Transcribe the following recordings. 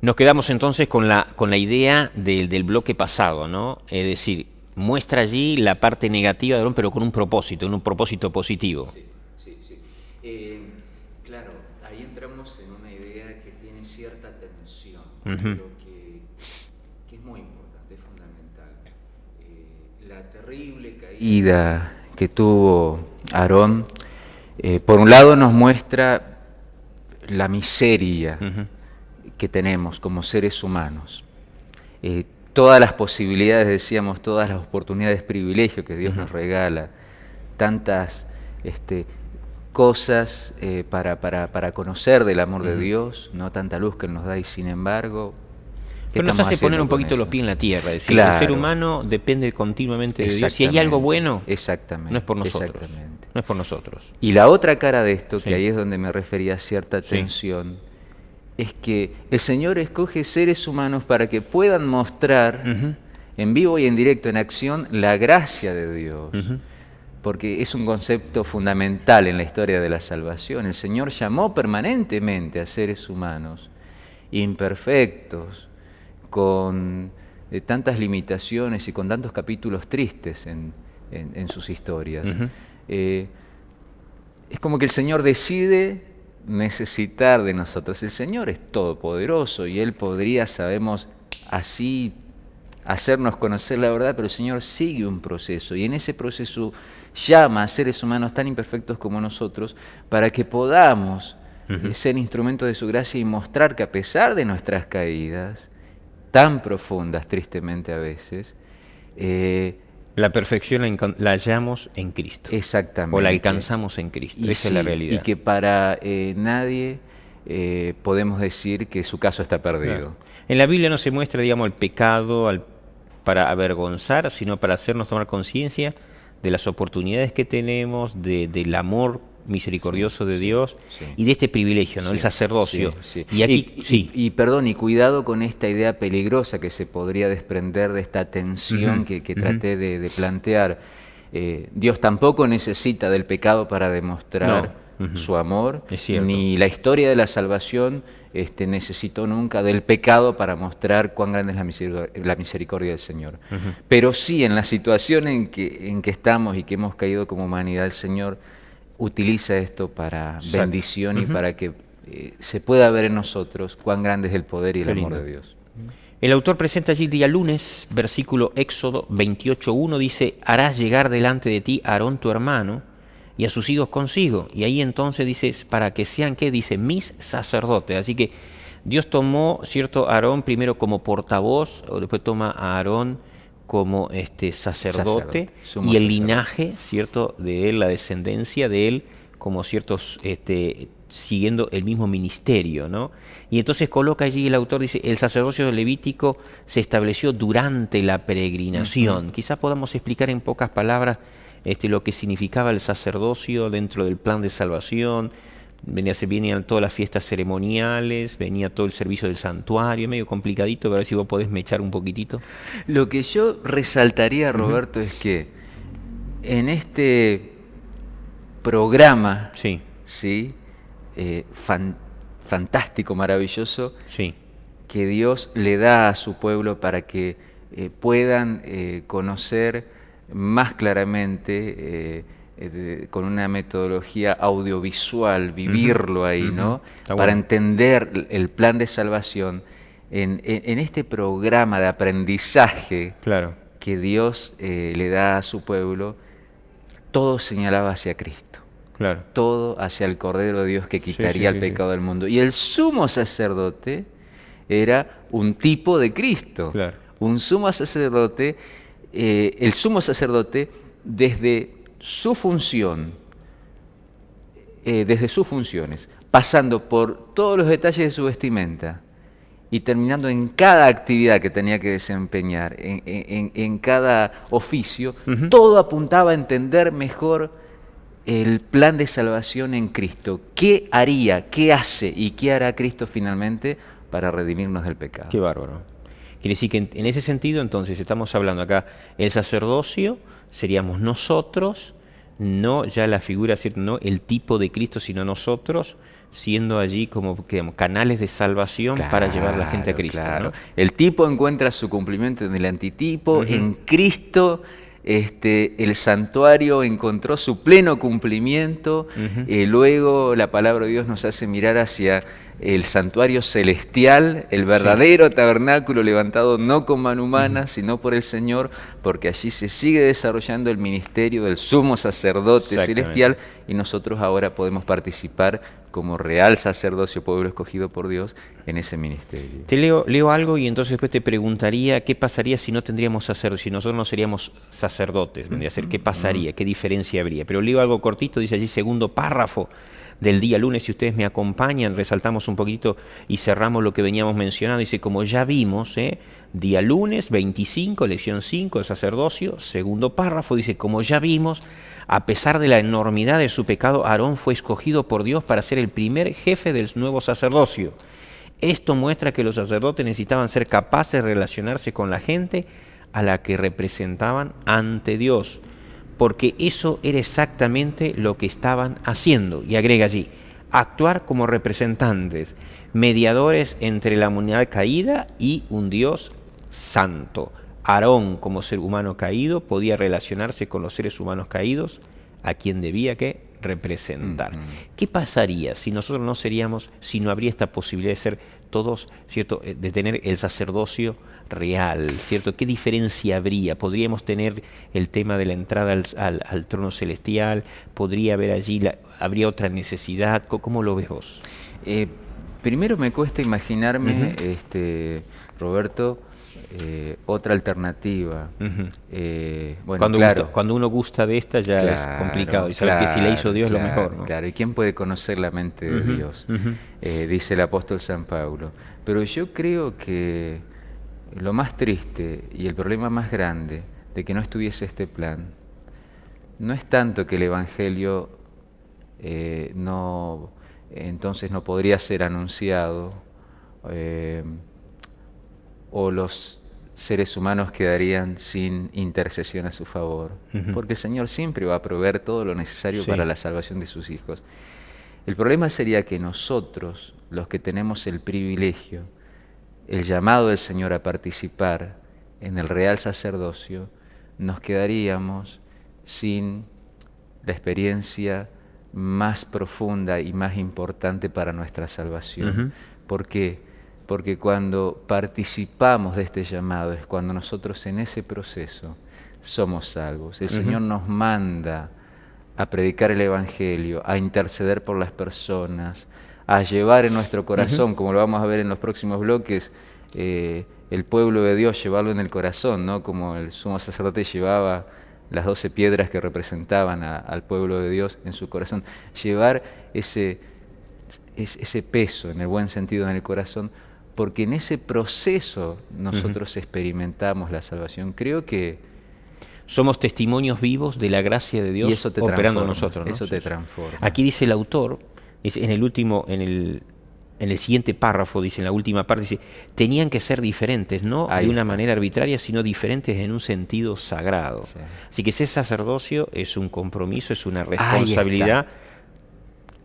Nos quedamos entonces con la idea del bloque pasado, ¿no? Es decir, muestra allí la parte negativa de Aarón, pero con un propósito positivo. Sí, sí, sí. Claro, ahí entramos en una idea que tiene cierta tensión, Ujú. pero que es muy importante, es fundamental. La terrible caída que tuvo Aarón, por un lado nos muestra la miseria Ujú. que tenemos como seres humanos. Todas las posibilidades, decíamos, todas las oportunidades, privilegios que Dios Ujú. nos regala, tantas cosas para conocer del amor de Ujú. Dios, no tanta luz que Él nos da, y sin embargo, ¿qué Pero nos estamos hace poner haciendo un con poquito los eso? pies en la tierra, es decir, el ser Claro, humano depende continuamente de Dios. Si hay algo exactamente, bueno, no es exactamente, por nosotros, exactamente. no es por nosotros. Y la otra cara de esto, que Sí, ahí es donde me refería a cierta sí. tensión, es que el Señor escoge seres humanos para que puedan mostrar Ujú. en vivo y en directo, en acción, la gracia de Dios. Ujú. Porque es un concepto fundamental en la historia de la salvación. El Señor llamó permanentemente a seres humanos imperfectos, con tantas limitaciones y con tantos capítulos tristes en sus historias. Ujú. Eh, es como que el Señor decide necesitar de nosotros. El Señor es todopoderoso y Él podría, sabemos, así hacernos conocer la verdad, pero el Señor sigue un proceso y en ese proceso llama a seres humanos tan imperfectos como nosotros para que podamos Ujú. ser instrumentos de su gracia y mostrar que a pesar de nuestras caídas, tan profundas tristemente a veces, eh, La perfección la hallamos en Cristo, o la exactamente, alcanzamos en Cristo, y esa es la sí, y realidad. que para nadie podemos decir que su caso está Claro. perdido. En la Biblia no se muestra, digamos, el pecado para avergonzar, sino para hacernos tomar conciencia de las oportunidades que tenemos, del amor Sí, misericordioso de sí, Dios sí. y de este privilegio, ¿no? El Sí, sí, sacerdocio. sí. Y aquí, sí. Perdón, y cuidado con esta idea peligrosa que se podría desprender de esta tensión Ujú, que ujú. traté de plantear. Dios tampoco necesita del pecado para demostrar No, ujú. su amor, Es cierto. ni la historia de la salvación necesitó nunca del pecado para mostrar cuán grande es la misericordia del Señor. Ujú. Pero sí, en la situación en que estamos y que hemos caído como humanidad, el Señor utiliza esto para Exacto. bendición y Ujú. para que se pueda ver en nosotros cuán grande es el poder y el Qué amor lindo. de Dios. El autor presenta allí el día lunes, versículo Éxodo 28:1, dice, harás llegar delante de ti a Aarón tu hermano y a sus hijos consigo. Y ahí entonces dice, para que sean, ¿qué? Dice, mis sacerdotes. Así que Dios tomó, ¿cierto?, a Aarón primero como portavoz, o después toma a Aarón como sacerdote, Sumo y el sacerdote. linaje, ¿cierto?, de él, la descendencia de él, como ciertos, siguiendo el mismo ministerio, ¿no? Y entonces coloca allí el autor, dice, el sacerdocio levítico se estableció durante la Ujú. peregrinación. Quizás podamos explicar en pocas palabras lo que significaba el sacerdocio dentro del plan de salvación. Venían todas las fiestas ceremoniales, venía todo el servicio del santuario, medio complicadito, pero a ver si vos podés me echar un poquitito. Lo que yo resaltaría, Ujú. Roberto, es que en este programa, Sí, ¿sí? Eh, fan- fantástico, maravilloso, sí. que Dios le da a su pueblo para que puedan conocer más claramente, con una metodología audiovisual, Ujú, vivirlo ahí, ujú. ¿no? Está Para bueno. entender el plan de salvación en este programa de aprendizaje Claro, que Dios le da a su pueblo, todo señalaba hacia Cristo, claro. todo hacia el Cordero de Dios que Sí, sí, quitaría el sí, sí. pecado del mundo. Y el sumo sacerdote era un tipo de Cristo, Claro. un sumo sacerdote, el sumo sacerdote desde su función, desde sus funciones, pasando por todos los detalles de su vestimenta y terminando en cada actividad que tenía que desempeñar, en cada oficio, Ujú. todo apuntaba a entender mejor el plan de salvación en Cristo. ¿Qué haría, qué hace y qué hará Cristo finalmente para redimirnos del pecado? Qué bárbaro. Quiere decir que en ese sentido, entonces, estamos hablando acá, el sacerdocio seríamos nosotros, no ya la figura, ¿cierto? No el tipo de Cristo, sino nosotros, siendo allí como que canales de salvación para llevar a la gente a Cristo. Claro. ¿No? El tipo encuentra su cumplimiento en el antitipo, en Cristo. El santuario encontró su pleno cumplimiento, luego la palabra de Dios nos hace mirar hacia el santuario celestial, el verdadero tabernáculo levantado no con mano humana, sino por el Señor, porque allí se sigue desarrollando el ministerio del sumo sacerdote celestial, y nosotros ahora podemos participar como real sacerdocio, pueblo escogido por Dios, en ese ministerio. Te leo algo y entonces después te preguntaría qué pasaría si no tendríamos sacerdotes, si nosotros no seríamos sacerdotes, vendría a ser qué pasaría, qué diferencia habría. Pero leo algo cortito, dice allí, segundo párrafo del día lunes, si ustedes me acompañan, resaltamos un poquito y cerramos lo que veníamos mencionando. Dice, como ya vimos, día lunes 25, lección 5, el sacerdocio, segundo párrafo, dice, como ya vimos, a pesar de la enormidad de su pecado, Aarón fue escogido por Dios para ser el primer jefe del nuevo sacerdocio. Esto muestra que los sacerdotes necesitaban ser capaces de relacionarse con la gente a la que representaban ante Dios, porque eso era exactamente lo que estaban haciendo. Y agrega allí, actuar como representantes, mediadores entre la humanidad caída y un Dios santo. Aarón, como ser humano caído, podía relacionarse con los seres humanos caídos, a quien debía que representar. ¿Qué pasaría si nosotros no seríamos, si no habría esta posibilidad de ser todos, ¿cierto?, de tener el sacerdocio real, ¿cierto? ¿Qué diferencia habría? ¿Podríamos tener el tema de la entrada al trono celestial? ¿Podría haber allí, habría otra necesidad? ¿Cómo lo ves vos? Primero me cuesta imaginarme, Roberto, otra alternativa. Bueno, cuando uno gusta de esta ya es complicado, y saber que si la hizo Dios es lo mejor, ¿no? Claro, ¿y quién puede conocer la mente de Dios? Dice el apóstol San Pablo. Pero yo creo que lo más triste y el problema más grande de que no estuviese este plan no es tanto que el Evangelio entonces no podría ser anunciado, o los seres humanos quedarían sin intercesión a su favor, porque el Señor siempre va a proveer todo lo necesario para la salvación de sus hijos. El problema sería que nosotros, los que tenemos el privilegio, el llamado del Señor a participar en el real sacerdocio, nos quedaríamos sin la experiencia más profunda y más importante para nuestra salvación. ¿Por qué? Porque cuando participamos de este llamado es cuando nosotros en ese proceso somos salvos. El Señor nos manda a predicar el Evangelio, a interceder por las personas, a llevar en nuestro corazón, como lo vamos a ver en los próximos bloques, el pueblo de Dios, llevarlo en el corazón, ¿no? Como el sumo sacerdote llevaba las 12 piedras que representaban al pueblo de Dios en su corazón. Llevar ese peso, en el buen sentido, en el corazón, porque en ese proceso nosotros experimentamos la salvación. Creo que somos testimonios vivos de la gracia de Dios y eso te operando en nosotros, ¿no? Eso te transforma. Aquí dice el autor, dice, en el siguiente párrafo, dice, en la última parte, dice, tenían que ser diferentes, no de una manera arbitraria, sino diferentes en un sentido sagrado. Sí. Así que ese sacerdocio es un compromiso, es una responsabilidad,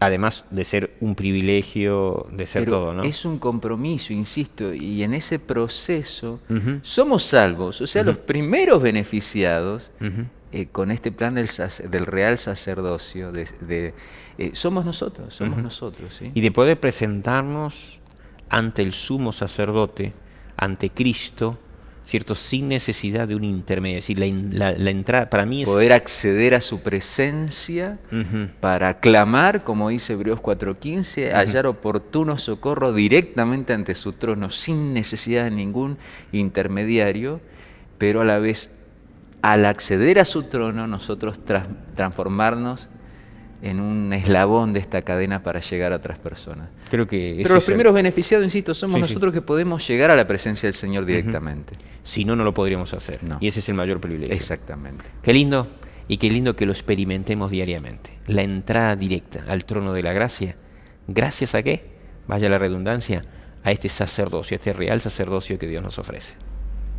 además de ser un privilegio, de ser todo, ¿no? Es un compromiso, insisto, y en ese proceso somos salvos, o sea, los primeros beneficiados con este plan del real sacerdocio, somos nosotros, ¿sí? Y de poder presentarnos ante el sumo sacerdote, ante Cristo, ¿cierto? Sin necesidad de un intermedio. Es decir, la entrada para mí es poder acceder a su presencia para clamar, como dice Hebreos 4:15, hallar oportuno socorro directamente ante su trono, sin necesidad de ningún intermediario, pero a la vez, al acceder a su trono, nosotros transformarnos en un eslabón de esta cadena para llegar a otras personas. Creo que pero los primeros beneficiados, insisto, somos nosotros que podemos llegar a la presencia del Señor directamente. Si no, no lo podríamos hacer. No. Y ese es el mayor privilegio. Exactamente. Qué lindo, y qué lindo que lo experimentemos diariamente. La entrada directa al trono de la gracia. ¿Gracias a qué? Vaya la redundancia, a este sacerdocio, a este real sacerdocio que Dios nos ofrece.